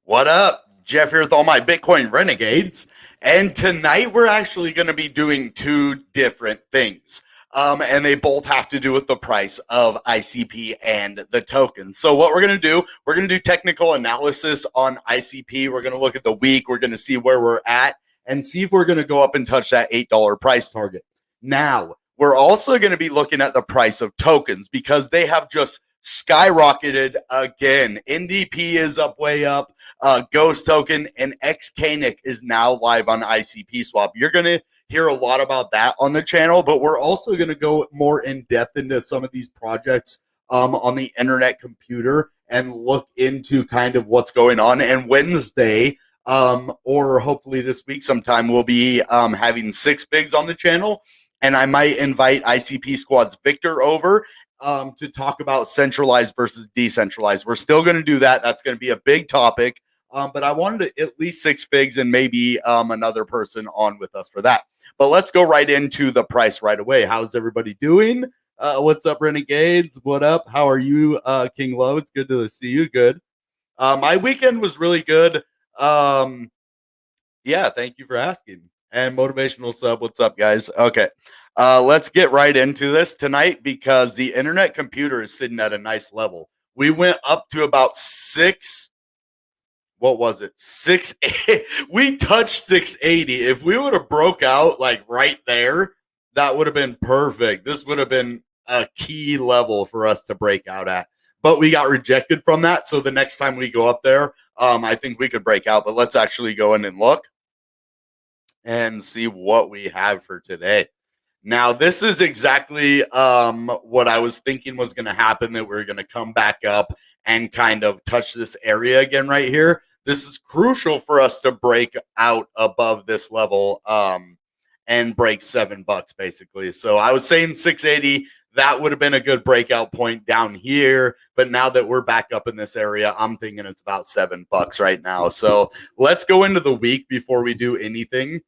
What up? Jeff here with all my Bitcoin renegades. And tonight we're actually going to be doing two different things. And they both have to do with the price of ICP and the token. So what we're going to do technical analysis on ICP. We're going to look at the week. We're going to see where we're at and see if we're going to go up and touch that $8 price target. Now, we're also going to be looking at the price of tokens because they have just skyrocketed again. NDP is up way up. Ghost token and Xcanic is now live on Icpswap. You're going to hear a lot about that on the channel, but we're also going to go more in depth into some of these projects on the internet computer and look into kind of what's going on. And Wednesday, or hopefully this week sometime, we'll be having 6 bigs on the channel. And I might invite ICP Squad's Victor over to talk about centralized versus decentralized. We're still going to do that. That's going to be a big topic. But I wanted at least 6 figs and maybe another person on with us for that. But let's go right into the price right away. How's everybody doing? What's up, Renegades? What up? How are you, King Low? It's good to see you. Good. My weekend was really good. Yeah, thank you for asking. And motivational sub, what's up, guys? Okay. Let's get right into this tonight because the internet computer is sitting at a nice level. We went up to about 6. What was it? 680. We touched 680. If we would have broke out like right there, that would have been perfect. This would have been a key level for us to break out at. But we got rejected from that. So the next time we go up there, I think we could break out. But let's actually go in and look and see what we have for today. Now, this is exactly what I was thinking was going to happen, that we're going to come back up and kind of touch this area again right here. This is crucial for us to break out above this level and break $7 basically. So I was saying 680, that would have been a good breakout point down here. But now that we're back up in this area, I'm thinking it's about $7 right now. So let's go into the week before we do anything,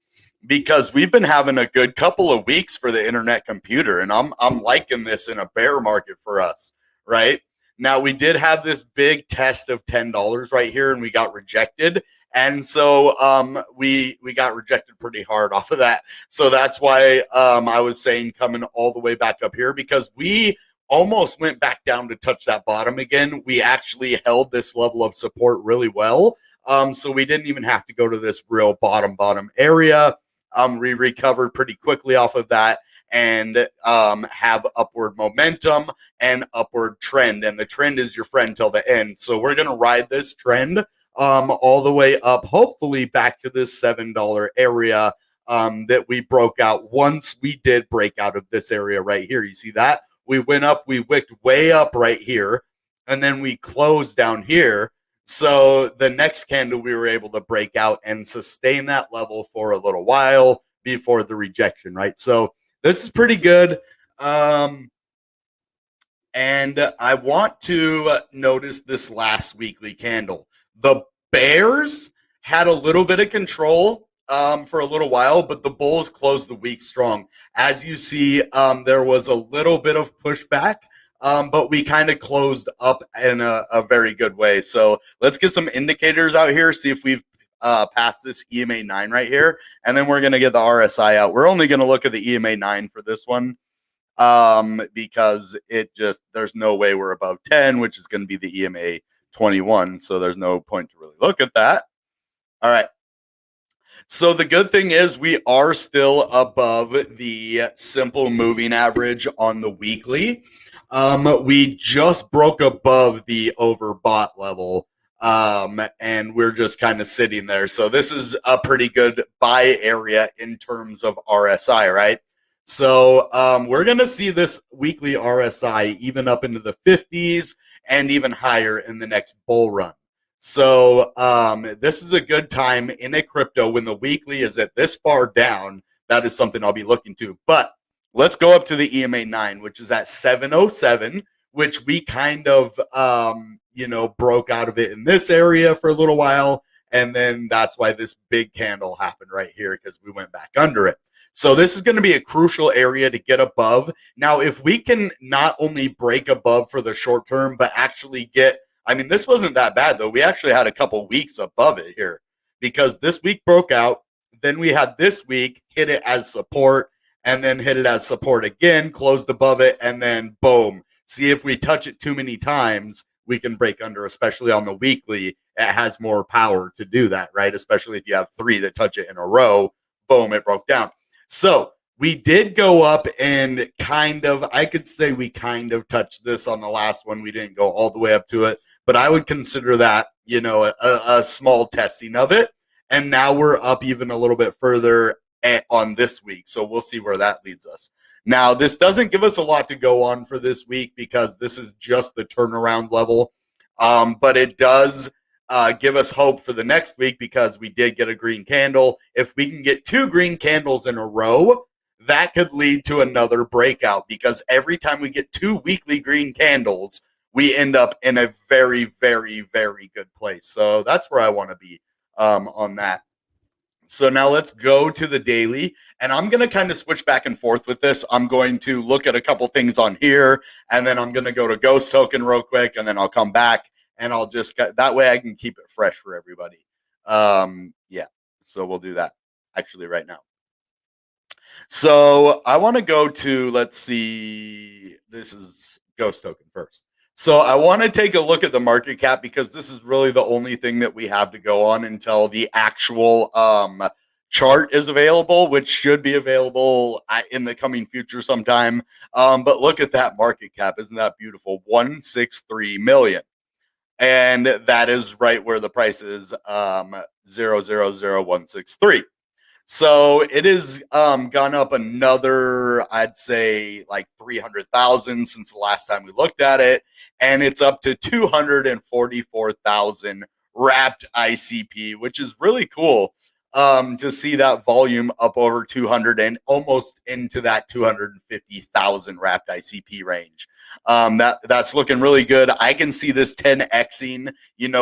because we've been having a good couple of weeks for the internet computer, and I'm liking this in a bear market for us, right? Now, we did have this big test of $10 right here, and we got rejected. And so we got rejected pretty hard off of that. So that's why I was saying coming all the way back up here, because we almost went back down to touch that bottom again. We actually held this level of support really well. So we didn't even have to go to this real bottom area. We recovered pretty quickly off of that and have upward momentum and upward trend. And the trend is your friend till the end. So we're going to ride this trend all the way up, hopefully back to this $7 area that we broke out once we did break out of this area right here. You see that? We went up, we wicked way up right here, and then we closed down here. So the next candle, we were able to break out and sustain that level for a little while before the rejection, right? So this is pretty good. And I want to notice this last weekly candle. The bears had a little bit of control for a little while, but the bulls closed the week strong. As you see, there was a little bit of pushback. But we kind of closed up in a very good way. So let's get some indicators out here, see if we've passed this EMA 9 right here. And then we're going to get the RSI out. We're only going to look at the EMA 9 for this one because there's no way we're above 10, which is going to be the EMA 21. So there's no point to really look at that. All right. So the good thing is we are still above the simple moving average on the weekly. We just broke above the overbought level, and we're just kind of sitting there. So this is a pretty good buy area in terms of RSI, right? So we're going to see this weekly RSI even up into the 50s and even higher in the next bull run. So this is a good time in a crypto when the weekly is at this far down. That is something I'll be looking to. But let's go up to the EMA 9, which is at 707, which we kind of, broke out of it in this area for a little while. And then that's why this big candle happened right here, because we went back under it. So this is going to be a crucial area to get above. Now, if we can not only break above for the short term, but actually get I mean, this wasn't that bad, though. We actually had a couple weeks above it here because this week broke out. Then we had this week hit it as support and then hit it as support again, closed above it, and then boom. See, if we touch it too many times, we can break under, especially on the weekly. It has more power to do that, right? Especially if you have three that touch it in a row, boom, it broke down. So we did go up and kind of, I could say we kind of touched this on the last one. We didn't go all the way up to it, but I would consider that, a small testing of it. And now we're up even a little bit further on this week. So we'll see where that leads us. Now, this doesn't give us a lot to go on for this week because this is just the turnaround level. But it does give us hope for the next week because we did get a green candle. If we can get 2 green candles in a row, that could lead to another breakout because every time we get 2 weekly green candles, we end up in a very, very, very good place. So that's where I want to be on that. So now let's go to the daily, and I'm going to kind of switch back and forth with this. I'm going to look at a couple things on here, and then I'm going to go to Ghost Token real quick, and then I'll come back, and I'll just that way I can keep it fresh for everybody. Yeah, so we'll do that actually right now. So I want to go to, let's see, this is Ghost Token first. So I want to take a look at the market cap because this is really the only thing that we have to go on until the actual chart is available, which should be available in the coming future sometime. But look at that market cap. Isn't that beautiful? 163 million. And that is right where the price is, 000163. So it has gone up another, I'd say, like 300,000 since the last time we looked at it, and it's up to 244,000 wrapped ICP, which is really cool to see that volume up over 200 and almost into that 250,000 wrapped ICP range. That's looking really good. I can see this 10xing,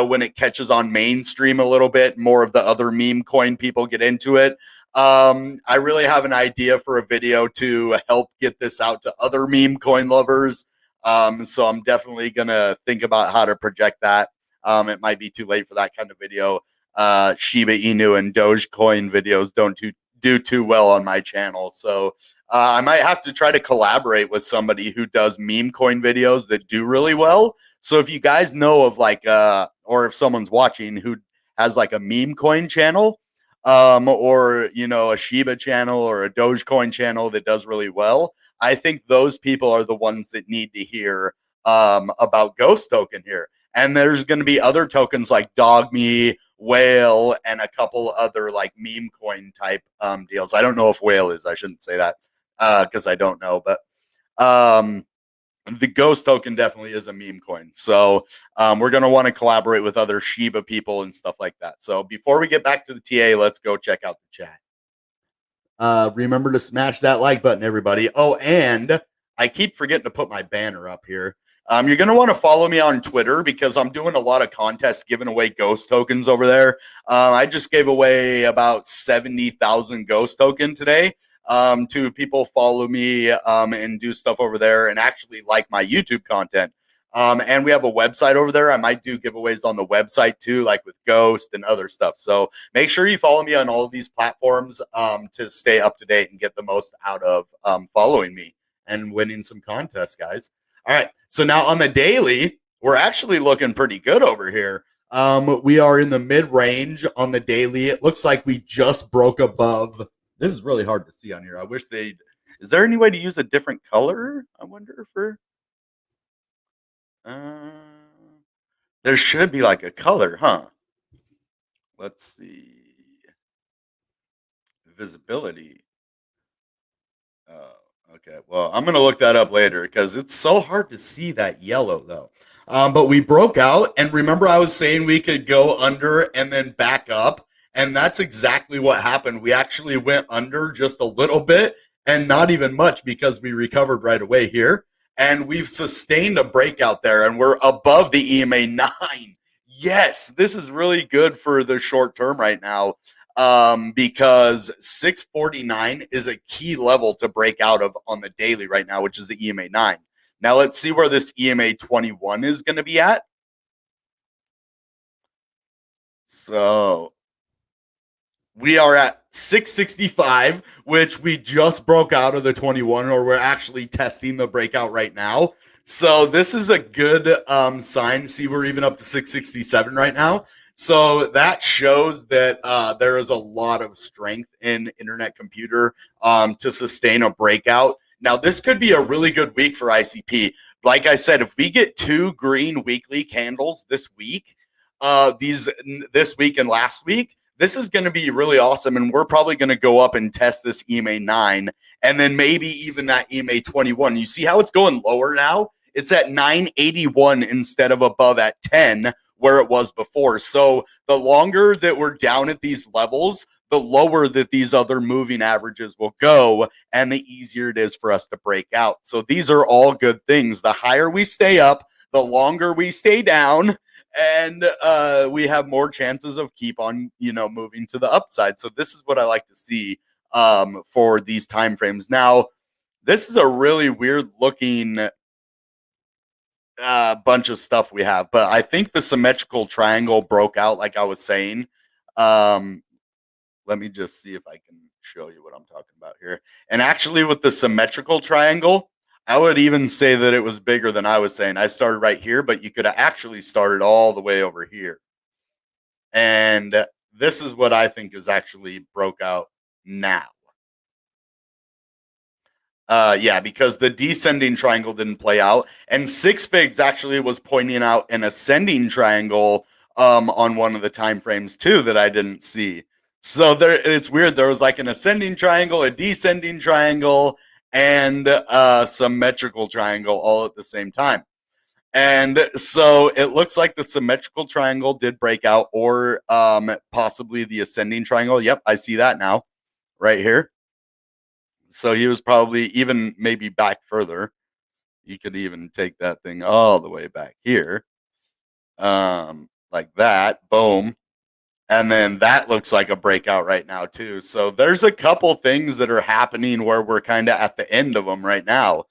when it catches on mainstream a little bit, more of the other meme coin people get into it. I really have an idea for a video to help get this out to other meme coin lovers. So I'm definitely going to think about how to project that. It might be too late for that kind of video. Shiba Inu and Dogecoin videos don't do too well on my channel. So I might have to try to collaborate with somebody who does meme coin videos that do really well. So if you guys know of or if someone's watching who has like a meme coin channel, or a Shiba channel or a Dogecoin channel that does really well, I think those people are the ones that need to hear about Ghost Token here. And there's going to be other tokens like DogMe, Whale, and a couple other like meme coin type deals. I don't know if Whale is. I shouldn't say that because I don't know, but the Ghost Token definitely is a meme coin. So we're going to want to collaborate with other Shiba people and stuff like that. So before we get back to the TA, let's go check out the chat. Remember to smash that like button, everybody. Oh, and I keep forgetting to put my banner up here. You're going to want to follow me on Twitter because I'm doing a lot of contests giving away Ghost Tokens over there. I just gave away about 70,000 Ghost Token today. To people follow me and do stuff over there and actually like my YouTube content. And we have a website over there. I might do giveaways on the website too, like with Ghost and other stuff. So make sure you follow me on all of these platforms to stay up to date and get the most out of following me and winning some contests, guys. All right. So now on the daily, we're actually looking pretty good over here. We are in the mid-range on the daily. It looks like we just broke above. This is really hard to see on here. I wish they'd. Is there any way to use a different color? I wonder for. There should be like a color, huh? Let's see. Visibility. Okay. Well, I'm gonna look that up later because it's so hard to see that yellow though. But we broke out, and remember I was saying we could go under and then back up. And that's exactly what happened. We actually went under just a little bit and not even much because we recovered right away here. And we've sustained a breakout there, and we're above the EMA 9. Yes, this is really good for the short term right now because 649 is a key level to break out of on the daily right now, which is the EMA 9. Now let's see where this EMA 21 is going to be at. So we are at 665, which we just broke out of the 21, or we're actually testing the breakout right now. So this is a good sign. See, we're even up to 667 right now. So that shows that there is a lot of strength in internet computer to sustain a breakout. Now, this could be a really good week for ICP. Like I said, if we get 2 green weekly candles this week, this week and last week, this is going to be really awesome. And we're probably going to go up and test this EMA 9 and then maybe even that EMA 21. You see how it's going lower now? It's at 981 instead of above at 10 where it was before. So the longer that we're down at these levels, the lower that these other moving averages will go and the easier it is for us to break out. So these are all good things. The higher we stay up, the longer we stay down, and we have more chances of keep on, moving to the upside. So this is what I like to see for these time frames. Now, this is a really weird looking bunch of stuff we have, but I think the symmetrical triangle broke out, like I was saying. Let me just see if I can show you what I'm talking about here. And actually, with the symmetrical triangle, I would even say that it was bigger than I was saying. I started right here, but you could have actually started all the way over here. And this is what I think is actually broke out now. Yeah, because the descending triangle didn't play out. And Six Figs actually was pointing out an ascending triangle on one of the time frames too that I didn't see. So it's weird. There was like an ascending triangle, a descending triangle, and a symmetrical triangle all at the same time. And so it looks like the symmetrical triangle did break out, or possibly the ascending triangle. Yep, I see that now, right here. So he was probably even maybe back further. You could even take that thing all the way back here, like that. Boom. And then that looks like a breakout right now too. So there's a couple things that are happening where we're kind of at the end of them right now.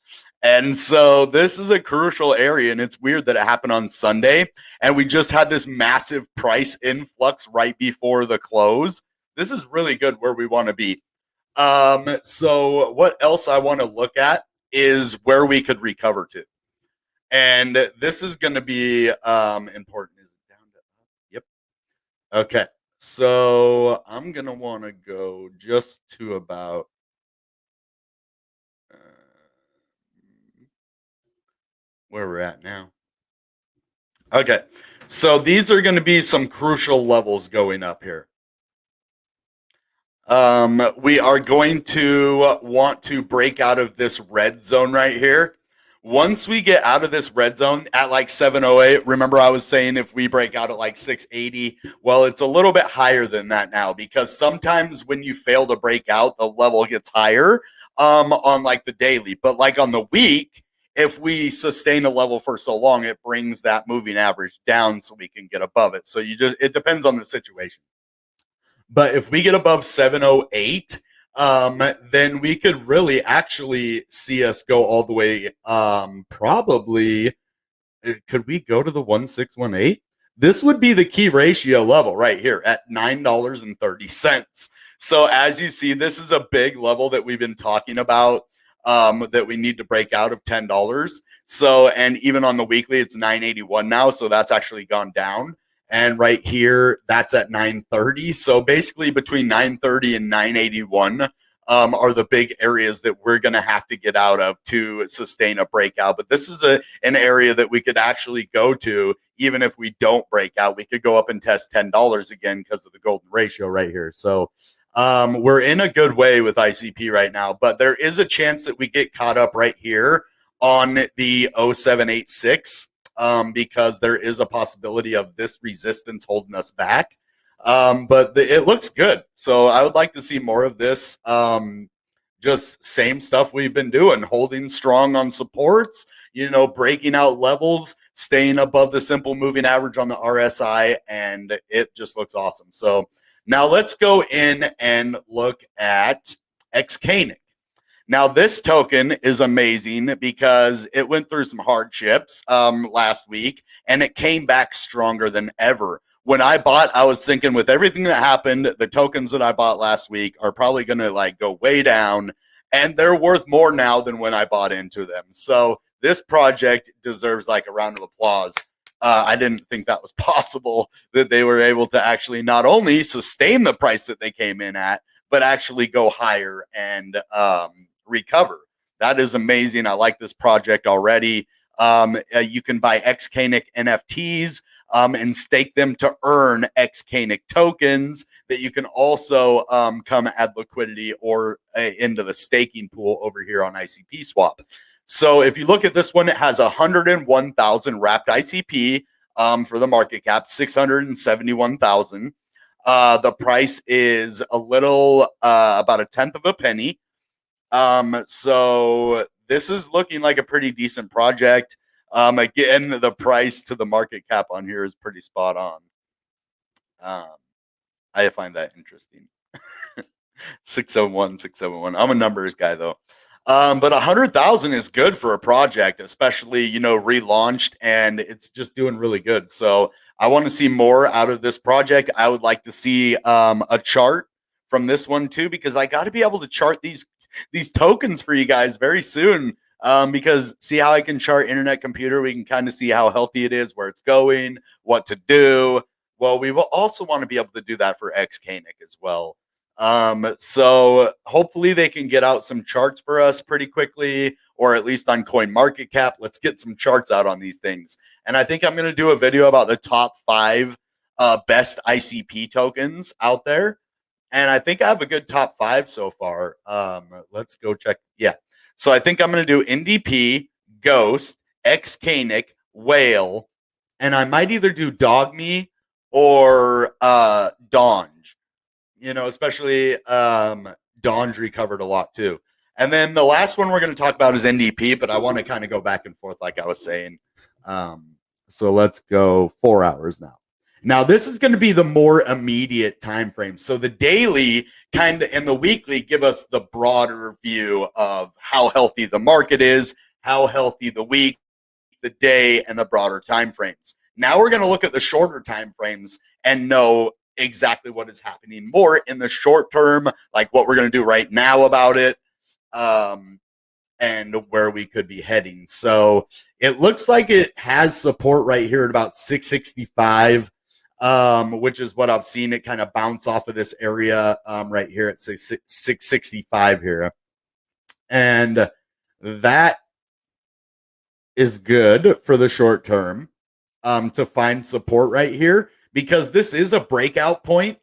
And so this is a crucial area, and it's weird that it happened on Sunday and we just had this massive price influx right before the close. This is really good where we want to be. So what else I want to look at is where we could recover to. And this is going to be important. Is it down to up? Yep. Okay. So I'm going to want to go just to about where we're at now. Okay. So these are going to be some crucial levels going up here. We are going to want to break out of this red zone right here. Once we get out of this red zone at like 708, remember I was saying if we break out at like 680, well, it's a little bit higher than that now, because sometimes when you fail to break out, the level gets higher on like the daily. But like on the week, if we sustain a level for so long, it brings that moving average down so we can get above it. So it depends on the situation. But if we get above 708, then we could really actually see us go all the way. Probably, could we go to the 1618? This would be the key ratio level right here at $9.30. So as you see, this is a big level that we've been talking about, that we need to break out of $10. So, and even on the weekly, it's 981 now. So that's actually gone down. And right here, that's at 930. So basically between 930 and 981 are the big areas that we're going to have to get out of to sustain a breakout. But this is an area that we could actually go to. Even if we don't break out, we could go up and test $10 again because of the golden ratio right here. So we're in a good way with ICP right now, but there is a chance that we get caught up right here on the 0786. Because there is a possibility of this resistance holding us back. But it looks good. So I would like to see more of this. Just same stuff we've been doing, holding strong on supports, breaking out levels, staying above the simple moving average on the RSI, and it just looks awesome. So now let's go in and look at Xcanic. Now, this token is amazing because it went through some hardships last week, and it came back stronger than ever. when I bought, I was thinking with everything that happened, the tokens that I bought last week are probably going to like go way down, and they're worth more now than when I bought into them. So this project deserves like a round of applause. I didn't think that was possible, that they were able to actually not only sustain the price that they came in at, but actually go higher and recover. That is amazing. I like this project already. You can buy Xcanic NFTs and stake them to earn Xcanic tokens that you can also come add liquidity or into the staking pool over here on Icpswap. So if you look at this one, it has 101,000 wrapped ICP for the market cap, 671,000. The price is a little about a tenth of a penny. So this is looking like a pretty decent project. Again, the price to the market cap on here is pretty spot on. I find that interesting. 601, 671. I'm a numbers guy though. But 100,000 is good for a project, especially, relaunched, and it's just doing really good. So I want to see more out of this project. I would like to see a chart from this one too, because I got to be able to chart these tokens for you guys very soon. Because see how I can chart internet computer, we can kind of see how healthy it is, where it's going, what to do. Well, we will also want to be able to do that for Xcanic as well. So hopefully they can get out some charts for us pretty quickly, or at least on CoinMarketCap. Let's get some charts out on these things. And I think I'm going to do a video about the top 5 best ICP tokens out there. And I think I have a good top 5 so far. Let's go check. Yeah. So I think I'm going to do NDP, Ghost, Xcanic, Whale, and I might either do Dogme or Donge. Especially Donge recovered a lot too. And then the last one we're going to talk about is NDP, but I want to kind of go back and forth like I was saying. So let's go 4 hours now. Now this is going to be the more immediate time frame. So the daily kind of and the weekly give us the broader view of how healthy the market is, how healthy the week, the day, and the broader time frames. Now we're going to look at the shorter time frames and know exactly what is happening more in the short term, like what we're going to do right now about it, and where we could be heading. So it looks like it has support right here at about 665, which is what I've seen it kind of bounce off of this area right here at 665 here. And that is good for the short term to find support right here, because this is a breakout point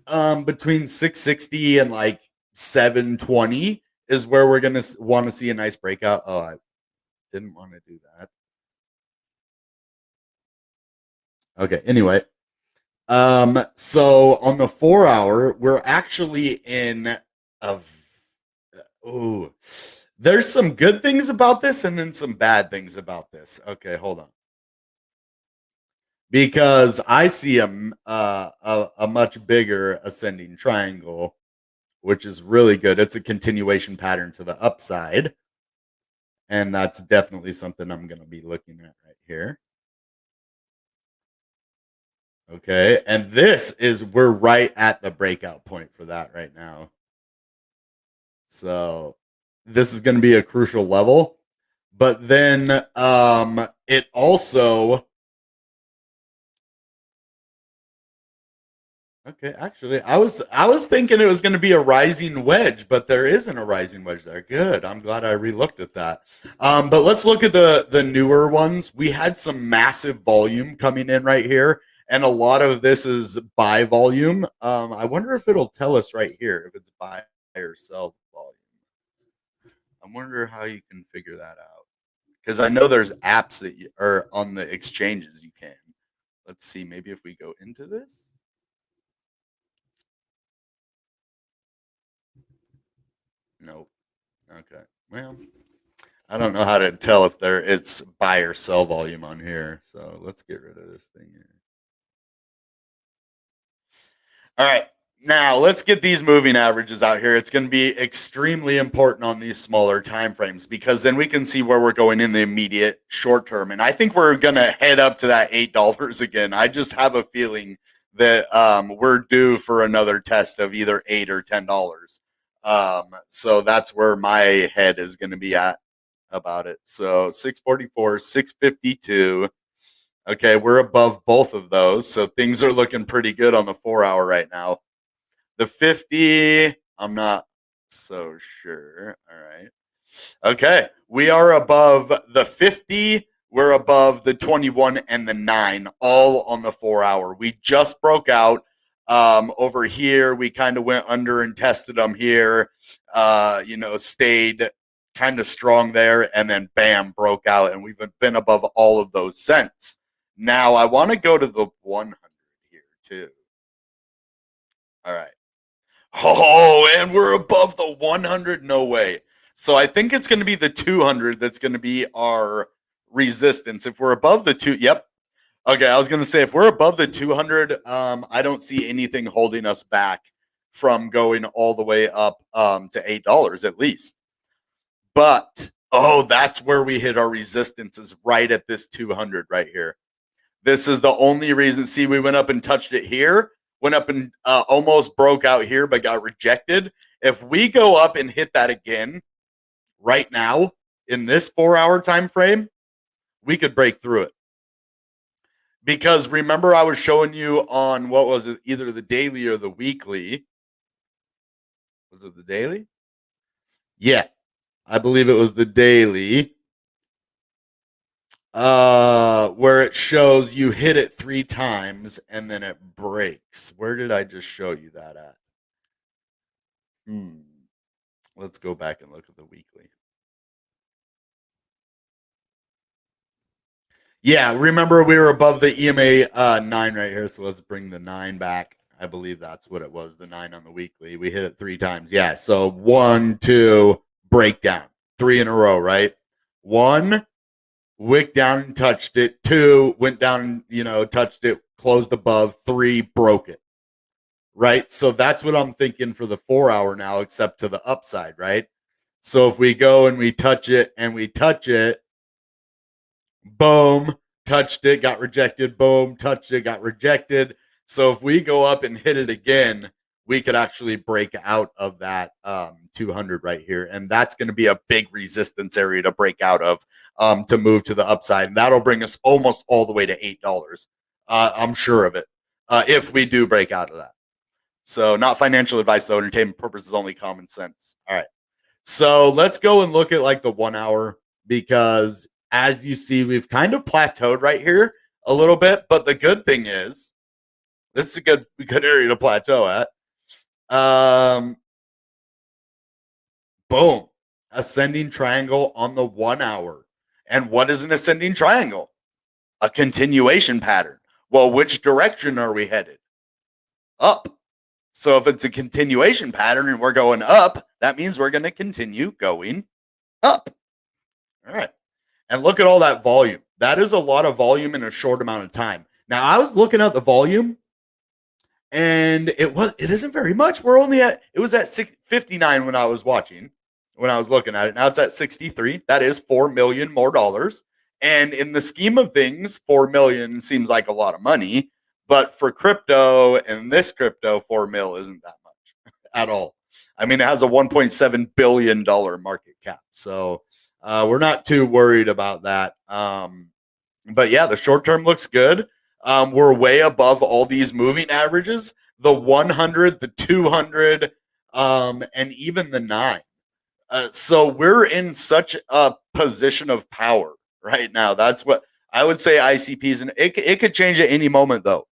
between 660 and like 720 is where we're going to want to see a nice breakout. Oh, I didn't want to do that. Okay, anyway. So on the 4 hour, we're actually in there's some good things about this and then some bad things about this. Okay, hold on. Because I see a much bigger ascending triangle, which is really good. It's a continuation pattern to the upside. And that's definitely something I'm going to be looking at right here. Okay, and we're right at the breakout point for that right now. So this is going to be a crucial level. But then it also... Okay, actually, I was thinking it was going to be a rising wedge, but there isn't a rising wedge there. Good. I'm glad I relooked at that. But let's look at the newer ones. We had some massive volume coming in right here, and a lot of this is buy volume. I wonder if it'll tell us right here if it's buy or sell volume. I wonder how you can figure that out, because I know there's apps that are on the exchanges you can. Let's see. Maybe if we go into this. Nope. Okay. Well, I don't know how to tell if it's buy or sell volume on here. So let's get rid of this thing here. All right. Now let's get these moving averages out here. It's going to be extremely important on these smaller time frames, because then we can see where we're going in the immediate short term. And I think we're going to head up to that $8 again. I just have a feeling that we're due for another test of either $8 or $10. So that's where my head is going to be at about it. So 644, 652. Okay, we're above both of those. So things are looking pretty good on the 4 hour right now. The 50, I'm not so sure. All right. Okay, we are above the 50. We're above the 21 and the 9, all on the 4 hour. We just broke out over here. We kind of went under and tested them here. Stayed kind of strong there, and then bam, broke out, and we've been above all of those since. Now I want to go to the 100 here too. All right. Oh, and we're above the 100. No way. So I think it's going to be the 200 that's going to be our resistance. If we're above the two, yep. Okay, I was going to say if we're above the 200, I don't see anything holding us back from going all the way up to $8 at least. But that's where we hit our resistance, is right at this 200 right here. This is the only reason. See, we went up and touched it here, went up and almost broke out here, but got rejected. If we go up and hit that again right now in this 4 hour time frame, we could break through it. Because remember, I was showing you on, what was it, either the daily or the weekly. Was it the daily? Yeah, I believe it was the daily. Where it shows you hit it 3 times and then it breaks. Where did I just show you that at? Let's go back and look at the weekly. Yeah, remember we were above the EMA 9 right here, so let's bring the 9 back. I believe that's what it was, the 9 on the weekly. We hit it 3 times. Yeah, so 1, 2, breakdown. 3 in a row, right? 1, wick down and touched it. 2, went down and, touched it, closed above. 3, broke it. Right? So that's what I'm thinking for the 4 hour now, except to the upside, right? So if we go and we touch it and we touch it, boom, touched it, got rejected, boom, touched it, got rejected. So if we go up and hit it again, we could actually break out of that 200 right here. And that's going to be a big resistance area to break out of, to move to the upside. And that'll bring us almost all the way to $8. I'm sure of it, if we do break out of that. So not financial advice, though. Entertainment purposes only, common sense. All right. So let's go and look at like the 1 hour, because as you see, we've kind of plateaued right here a little bit. But the good thing is, this is a good area to plateau at. Boom. Ascending triangle on the 1 hour. And what is an ascending triangle? A continuation pattern. Well, which direction are we headed? Up. So if it's a continuation pattern and we're going up, that means we're going to continue going up. All right. And look at all that volume. That is a lot of volume in a short amount of time. Now, I was looking at the volume, and it isn't very much. It was at 59 when I was looking at it. Now it's at 63. That is $4 million more dollars. And in the scheme of things, 4 million seems like a lot of money. But for crypto and this crypto, 4 mil isn't that much at all. I mean, it has a $1.7 billion market cap. So we're not too worried about that. But yeah, the short term looks good. We're way above all these moving averages, the 100, the 200, and even the 9. So we're in such a position of power right now. That's what I would say ICPs, and it could change at any moment, though.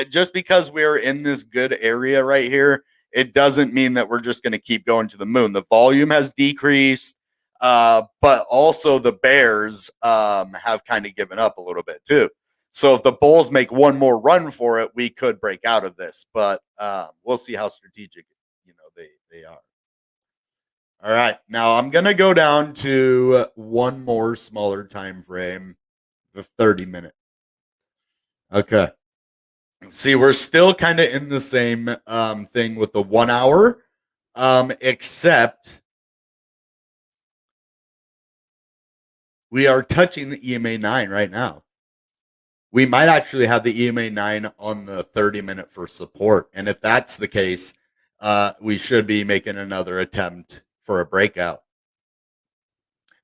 Just because we're in this good area right here, it doesn't mean that we're just going to keep going to the moon. The volume has decreased, but also the bears have kind of given up a little bit too. So if the bulls make one more run for it, we could break out of this. But we'll see how strategic they are. All right, now I'm gonna go down to one more smaller time frame, the 30-minute. Okay. See, we're still kind of in the same thing with the 1 hour, except we are touching the EMA 9 right now. we might actually have the EMA 9 on the 30-minute for support. And if that's the case, we should be making another attempt for a breakout.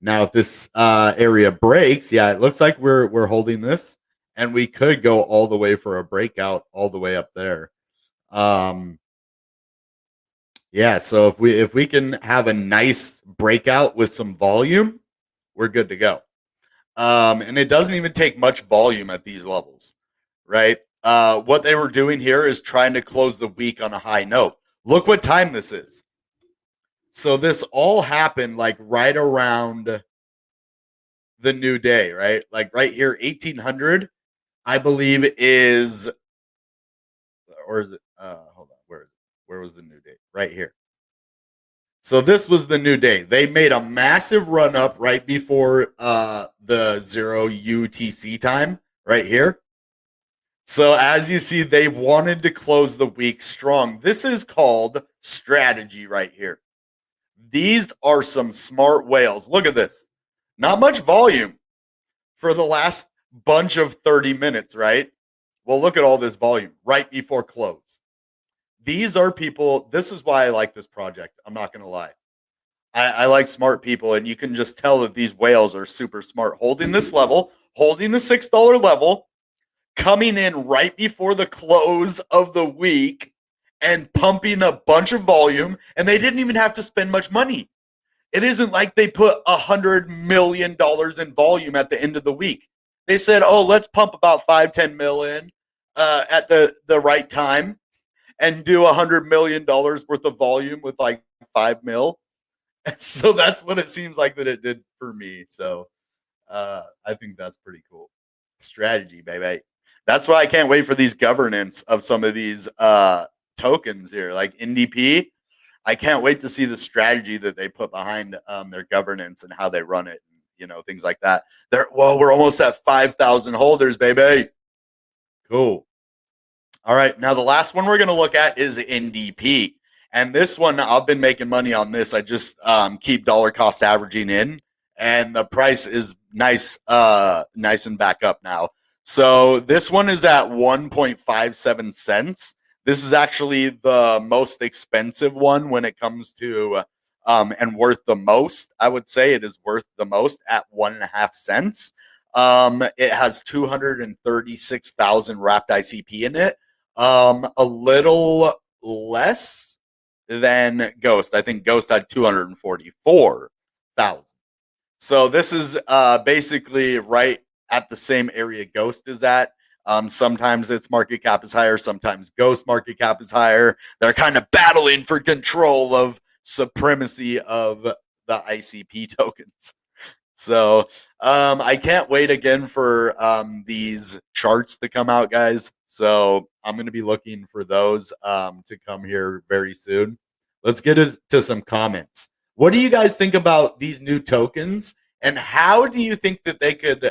Now, if this area breaks, yeah, it looks like we're holding this, and we could go all the way for a breakout all the way up there. Yeah, so if we can have a nice breakout with some volume, we're good to go. And it doesn't even take much volume at these levels, right? What they were doing here is trying to close the week on a high note. Look what time this is. So this all happened like right around the new day, right? Like right here, 1800, I believe is, or is it? Hold on, where was the new date? Right here. So this was the new day. They made a massive run up right before the 0 UTC time, right here. So as you see, they wanted to close the week strong. This is called strategy right here. These are some smart whales. Look at this. Not much volume for the last bunch of 30 minutes, right? Well, look at all this volume right before close. These are people. This is why I like this project. I'm not going to lie. I like smart people, and you can just tell that these whales are super smart. Holding this level, holding the $6 level, coming in right before the close of the week and pumping a bunch of volume, and they didn't even have to spend much money. It isn't like they put $100 million in volume at the end of the week. They said, oh, let's pump about 5-10 million at the right time and do $100 million worth of volume with like 5 mil. So that's what it seems like that it did for me. So I think that's pretty cool. Strategy, baby. That's why I can't wait for these governance of some of these tokens here, like NDP. I can't wait to see the strategy that they put behind their governance and how they run it, and, you know, things like that. We're almost at 5,000 holders, baby. Cool. All right, now the last one we're going to look at is NDP. And this one, I've been making money on this. I just keep dollar cost averaging in, and the price is nice and back up now. So this one is at 1.57 cents. This is actually the most expensive one when it comes to and worth the most. I would say it is worth the most at 1.5 cents. It has 236,000 wrapped ICP in it. A little less than Ghost. I think Ghost had 244,000. So this is basically right at the same area Ghost is at. Sometimes its market cap is higher. Sometimes Ghost market cap is higher. They're kind of battling for control of supremacy of the ICP tokens. So I can't wait again for these charts to come out, guys. So I'm going to be looking for those to come here very soon. Let's get to some comments. What do you guys think about these new tokens, and how do you think that they could?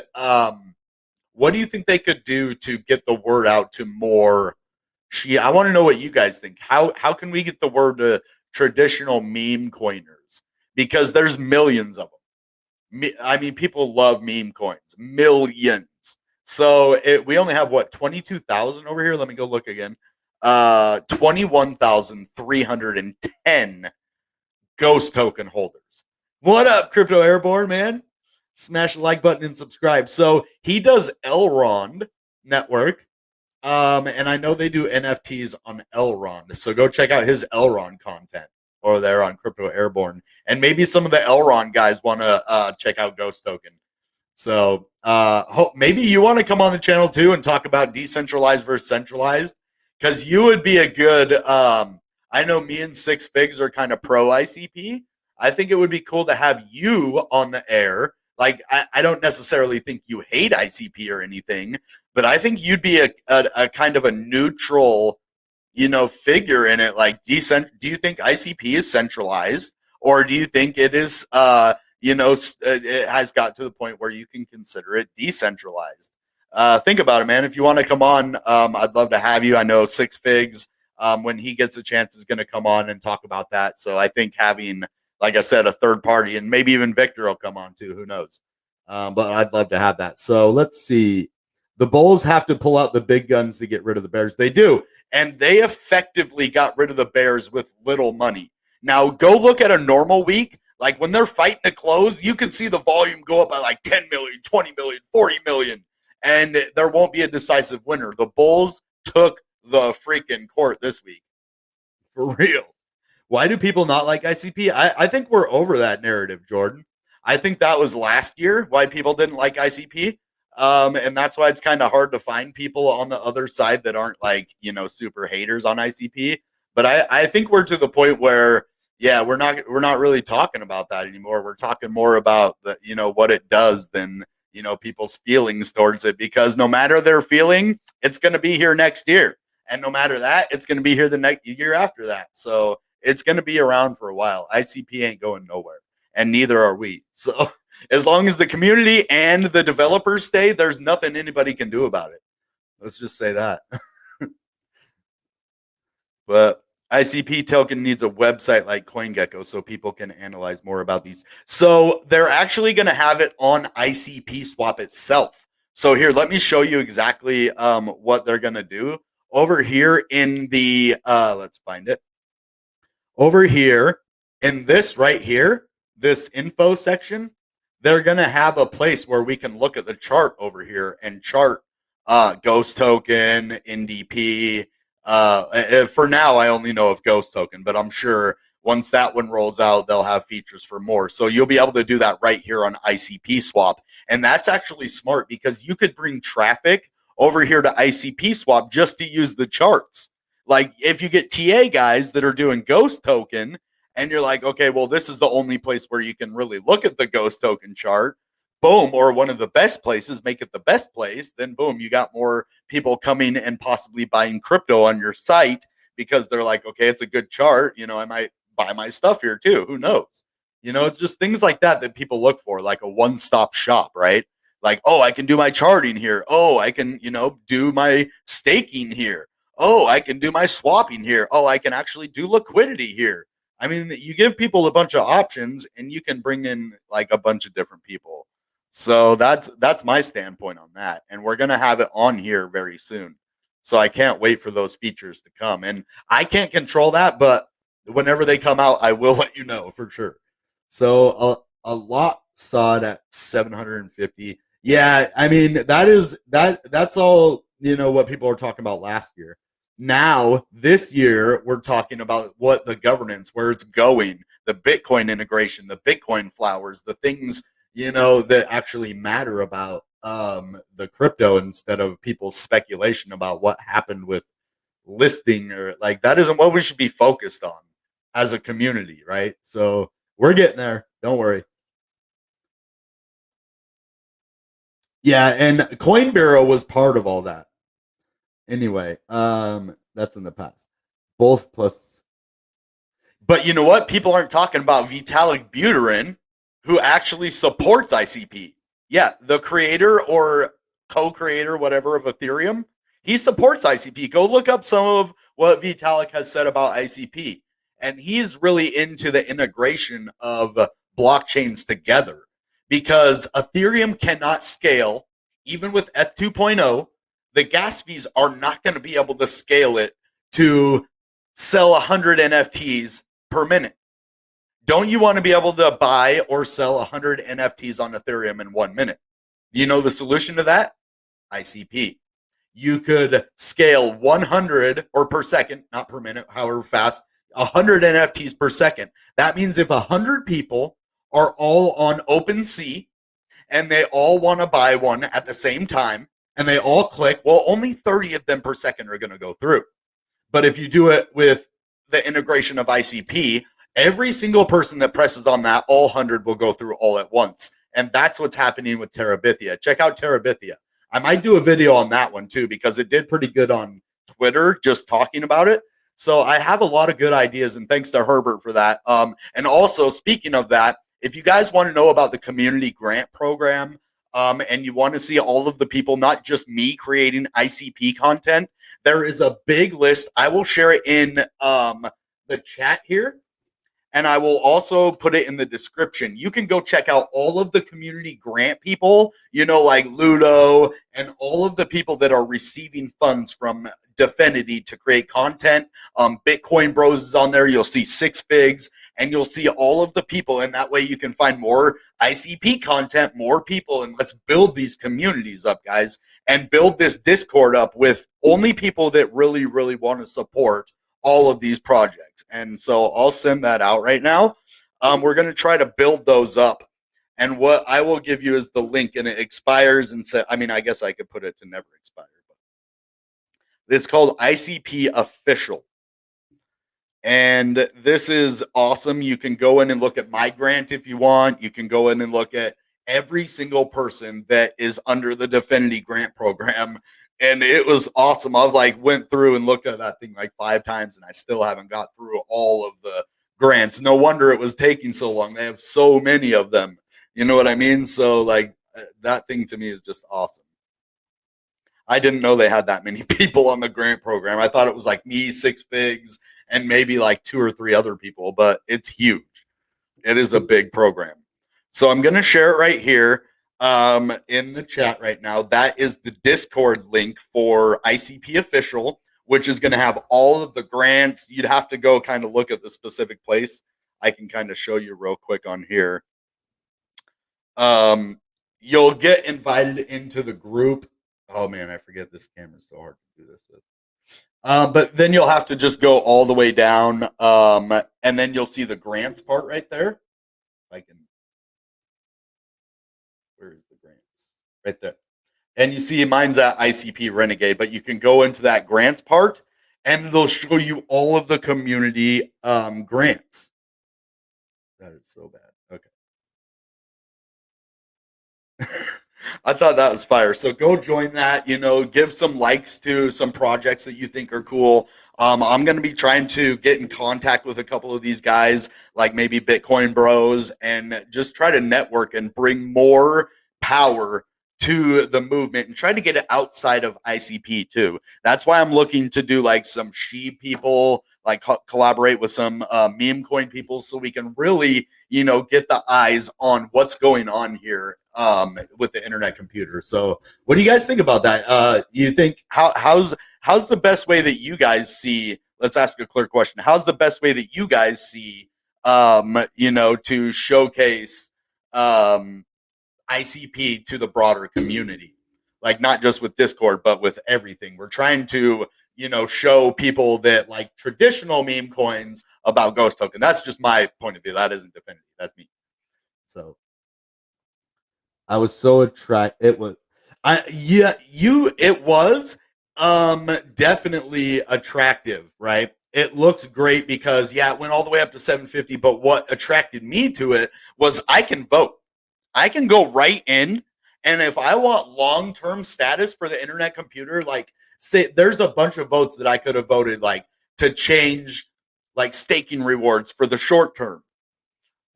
What do you think they could do to get the word out to more? I want to know what you guys think. How can we get the word to traditional meme coiners? Because there's millions of them. I mean, people love meme coins, millions. So we only have what, 22,000 over here. Let me go look again. 21,310 Ghost token holders. What up, Crypto Airborne, man? Smash the like button and subscribe. So he does Elrond Network. And I know they do NFTs on Elrond. So go check out his Elrond content over there on Crypto Airborne. And maybe some of the Elrond guys want to check out Ghost Token. So maybe you want to come on the channel too and talk about decentralized versus centralized, because you would be a good. I know me and Six Figs are kind of pro ICP. I think it would be cool to have you on the air. Like, I don't necessarily think you hate ICP or anything, but I think you'd be a kind of a neutral, figure in it. Like, do you think ICP is centralized, or do you think it is, it has got to the point where you can consider it decentralized? Think about it, man. If you want to come on, I'd love to have you. I know Six Figs, when he gets a chance, is going to come on and talk about that. So I think having, like I said, a third party, and maybe even Victor will come on too. Who knows? But I'd love to have that. So let's see. The bulls have to pull out the big guns to get rid of the bears. They do. And they effectively got rid of the bears with little money. Now, go look at a normal week. Like when they're fighting to close, you can see the volume go up by like 10 million, 20 million, 40 million. And there won't be a decisive winner. The bulls took the freaking court this week. For real. Why do people not like ICP? I think we're over that narrative, Jordan. I think that was last year why people didn't like ICP. And that's why it's kind of hard to find people on the other side that aren't like, super haters on ICP. But I think we're to the point where, yeah, we're not really talking about that anymore. We're talking more about what it does than, people's feelings towards it, because no matter their feeling, it's going to be here next year. And no matter that, it's going to be here the next year after that. So it's going to be around for a while. ICP ain't going nowhere, and neither are we. So as long as the community and the developers stay, there's nothing anybody can do about it. Let's just say that. But ICP token needs a website like CoinGecko so people can analyze more about these. So they're actually going to have it on Icpswap itself. So here, let me show you exactly what they're going to do. Over here in the, let's find it. Over here in this right here, this info section, they're going to have a place where we can look at the chart over here and chart Ghost Token, NDP. For now, I only know of Ghost Token, but I'm sure once that one rolls out, they'll have features for more. So you'll be able to do that right here on Icpswap. And that's actually smart because you could bring traffic over here to Icpswap just to use the charts. Like if you get TA guys that are doing Ghost Token and you're like, okay, well, this is the only place where you can really look at the Ghost Token chart, boom, or one of the best places, make it the best place, then boom, you got more people coming and possibly buying crypto on your site because they're like, okay, it's a good chart. I might buy my stuff here too. Who knows? It's just things like that people look for, like a one-stop shop, right? Like, oh, I can do my charting here. Oh, I can, do my staking here. Oh, I can do my swapping here. Oh, I can actually do liquidity here. I mean, you give people a bunch of options and you can bring in like a bunch of different people. So that's my standpoint on that. And we're going to have it on here very soon. So I can't wait for those features to come. And I can't control that, but whenever they come out, I will let you know for sure. So a lot saw it at 750. Yeah, I mean, that's all, what people were talking about last year. Now, this year, we're talking about what the governance, where it's going, the Bitcoin integration, the Bitcoin flowers, the things, that actually matter about the crypto instead of people's speculation about what happened with listing, or like that isn't what we should be focused on as a community, right? So we're getting there. Don't worry. Yeah, and Coin Bureau was part of all that. Anyway, that's in the past. Both plus. But you know what? People aren't talking about Vitalik Buterin, who actually supports ICP. Yeah, the creator or co-creator, whatever, of Ethereum, he supports ICP. Go look up some of what Vitalik has said about ICP. And he's really into the integration of blockchains together because Ethereum cannot scale, even with ETH 2.0. The gas fees are not going to be able to scale it to sell 100 NFTs per minute. Don't you want to be able to buy or sell 100 NFTs on Ethereum in 1 minute? You know the solution to that? ICP. You could scale 100 or per second, not per minute, however fast, 100 NFTs per second. That means if 100 people are all on OpenSea and they all want to buy one at the same time and they all click, well, only 30 of them per second are going to go through. But if you do it with the integration of ICP, every single person that presses on that, all 100 will go through all at once. And that's what's happening with Terabithia. Check out Terabithia. I might do a video on that one too, because it did pretty good on Twitter, just talking about it. So I have a lot of good ideas, and thanks to Herbert for that. And also, speaking of that, if you guys want to know about the community grant program, and you want to see all of the people, not just me creating ICP content, there is a big list. I will share it in the chat here. And I will also put it in the description. You can go check out all of the community grant people, like Ludo and all of the people that are receiving funds from Definity to create content. Bitcoin Bros is on there. You'll see Six Figs, and you'll see all of the people. And that way you can find more ICP content, more people, and let's build these communities up, guys, and build this Discord up with only people that really, really want to support all of these projects. And so I'll send that out right now. We're going to try to build those up. And what I will give you is the link, and it expires and I guess I could put it to never expire. But it's called ICP Official. And this is awesome. You can go in and look at my grant if you want. You can go in and look at every single person that is under the Definity grant program. And it was awesome. I went through and looked at that thing 5 times, and I still haven't got through all of the grants. No wonder it was taking so long. They have so many of them. You know what I mean? So that thing to me is just awesome. I didn't know they had that many people on the grant program. I thought it was me, Six Figs, and maybe 2 or 3 other people, but it's huge. It is a big program. So I'm going to share it right here in the chat right now. That is the Discord link for ICP Official, which is going to have all of the grants. You'd have to go kind of look at the specific place. I can kind of show you real quick on here. You'll get invited into the group. Oh man, I forget this camera's so hard to do this with. But then you'll have to just go all the way down, and then you'll see the grants part right there. Where is the grants? Right there. And you see mine's at ICP Renegade, but you can go into that grants part, and they'll show you all of the community grants. That is so bad. Okay. I thought that was fire. So go join that, give some likes to some projects that you think are cool. I'm going to be trying to get in contact with a couple of these guys, like maybe Bitcoin Bros, and just try to network and bring more power to the movement and try to get it outside of ICP too. That's why I'm looking to do some She people, collaborate with some meme coin people so we can really, get the eyes on what's going on here with the internet computer. So what do you guys think about that? You think how's the best way that you guys see, let's ask a clear question. How's the best way that you guys see, to showcase ICP to the broader community? Not just with Discord, but with everything. We're trying to, show people that traditional meme coins about Ghost Token. That's just my point of view. That isn't definitive. That's me. So I was so attracted. It was definitely attractive, right? It looks great because it went all the way up to 750, but what attracted me to it was I can vote. I can go right in, and if I want long-term status for the internet computer, say there's a bunch of votes that I could have voted to change staking rewards for the short term.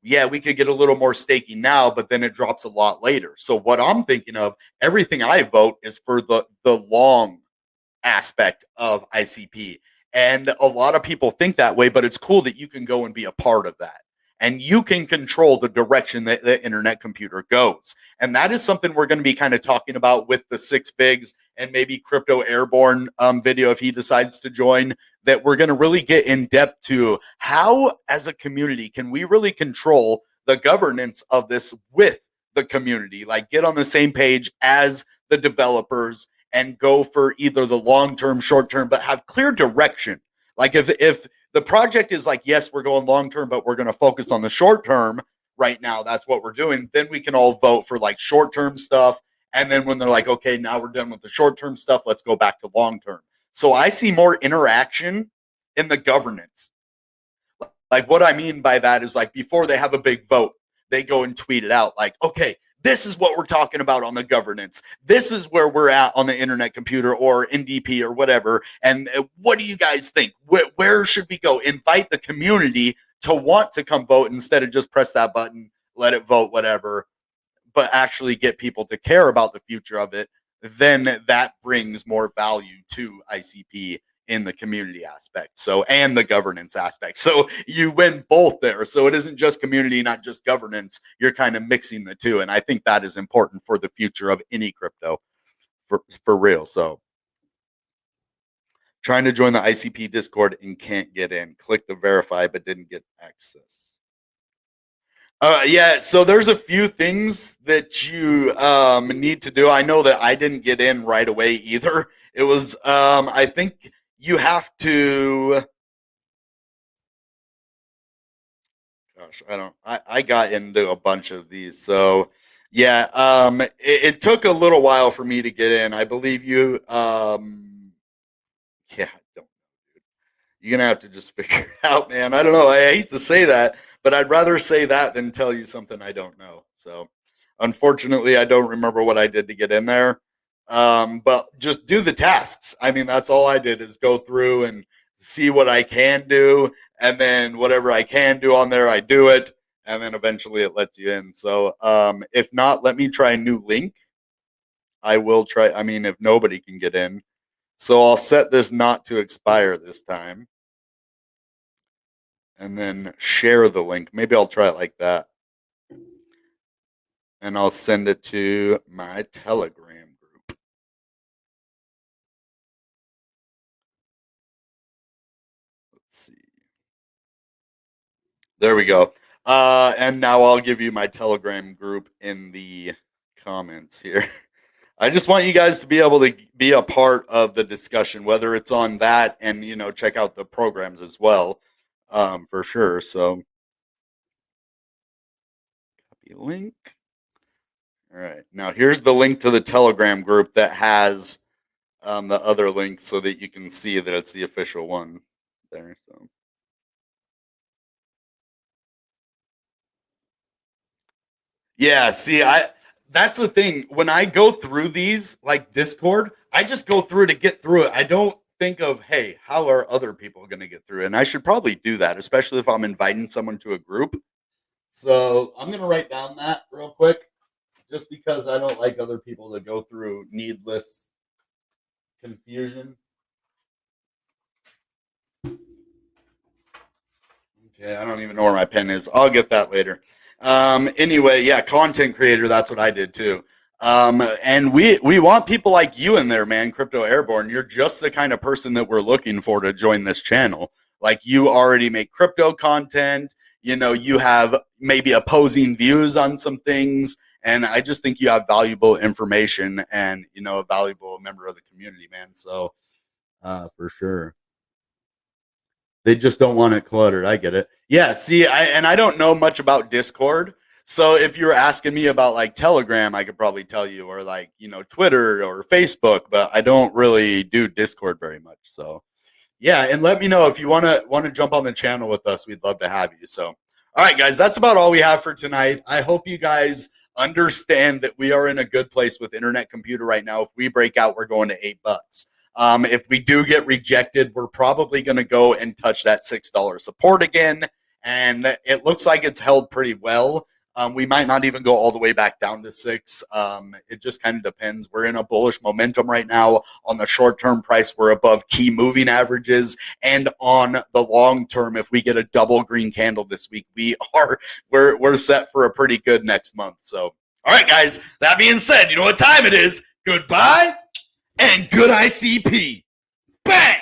Yeah, we could get a little more staking now, but then it drops a lot later. So what I'm thinking of, everything I vote is for the long aspect of ICP. And a lot of people think that way, but it's cool that you can go and be a part of that. And you can control the direction that the internet computer goes. And that is something we're going to be kind of talking about with the Six Figs and maybe Crypto Airborne video if he decides to join, that we're going to really get in depth to how, as a community, can we really control the governance of this with the community, get on the same page as the developers and go for either the long-term, short-term, but have clear direction. If the project is yes, we're going long-term, but we're going to focus on the short-term right now, that's what we're doing, then we can all vote for short-term stuff. And then when they're okay, now we're done with the short-term stuff, let's go back to long-term. So I see more interaction in the governance. What I mean by that is before they have a big vote, they go and tweet it out okay, this is what we're talking about on the governance. This is where we're at on the internet computer or NDP or whatever. And what do you guys think? Where should we go? Invite the community to want to come vote instead of just press that button, let it vote, whatever, but actually get people to care about the future of it. Then that brings more value to ICP in the community aspect. So, and the governance aspect. So you win both there. So it isn't just community, not just governance. You're kind of mixing the two. And I think that is important for the future of any crypto for real. So trying to join the ICP Discord and can't get in. Click the verify, but didn't get access. Yeah, so there's a few things that you need to do. I know that I didn't get in right away either. It was, I think you have to. Gosh, I got into a bunch of these, so yeah. It took a little while for me to get in. I believe you. Yeah, don't. You're gonna have to just figure it out, man. I don't know. I hate to say that, but I'd rather say that than tell you something I don't know. So, unfortunately, I don't remember what I did to get in there. But just do the tasks. I mean, that's all I did is go through and see what I can do, and then whatever I can do on there, I do it, and then eventually it lets you in. So, if not, let me try a new link. I will try. I mean, if nobody can get in, so I'll set this not to expire this time and then share the link. Maybe I'll try it like that. And I'll send it to my Telegram group. Let's see. There we go. And now I'll give you my Telegram group in the comments here. I just want you guys to be able to be a part of the discussion, whether it's on that and, check out the programs as well, for sure. So, copy link. All right. Now, here's the link to the Telegram group that has the other link so that you can see that it's the official one there. So, yeah, see, that's the thing. When I go through these, like Discord, I just go through to get through it. I don't think of, hey, how are other people going to get through it? And I should probably do that, especially if I'm inviting someone to a group. So I'm going to write down that real quick, just because I don't like other people to go through needless confusion. Okay, I don't even know where my pen is. I'll get that later. Anyway, yeah, content creator. That's what I did too. And we want people like you in there, man. Crypto Airborne. You're just the kind of person that we're looking for to join this channel. Like you already make crypto content. You have maybe opposing views on some things, and I just think you have valuable information and a valuable member of the community, man. So, for sure. They just don't want it cluttered. I get it. Yeah. See, I don't know much about Discord. So if you were asking me about like Telegram, I could probably tell you, or like Twitter or Facebook, but I don't really do Discord very much. So yeah, and let me know if you want to jump on the channel with us. We'd love to have you. So all right, guys, that's about all we have for tonight. I hope you guys understand that we are in a good place with Internet Computer right now. If we break out, we're going to $8. If we do get rejected, we're probably going to go and touch that $6 support again. And it looks like it's held pretty well. We might not even go all the way back down to 6. It just kind of depends. We're in a bullish momentum right now. On the short-term price, we're above key moving averages. And on the long term, if we get a double green candle this week, we're set for a pretty good next month. So, all right, guys, that being said, you know what time it is. Goodbye and good ICP. Bang!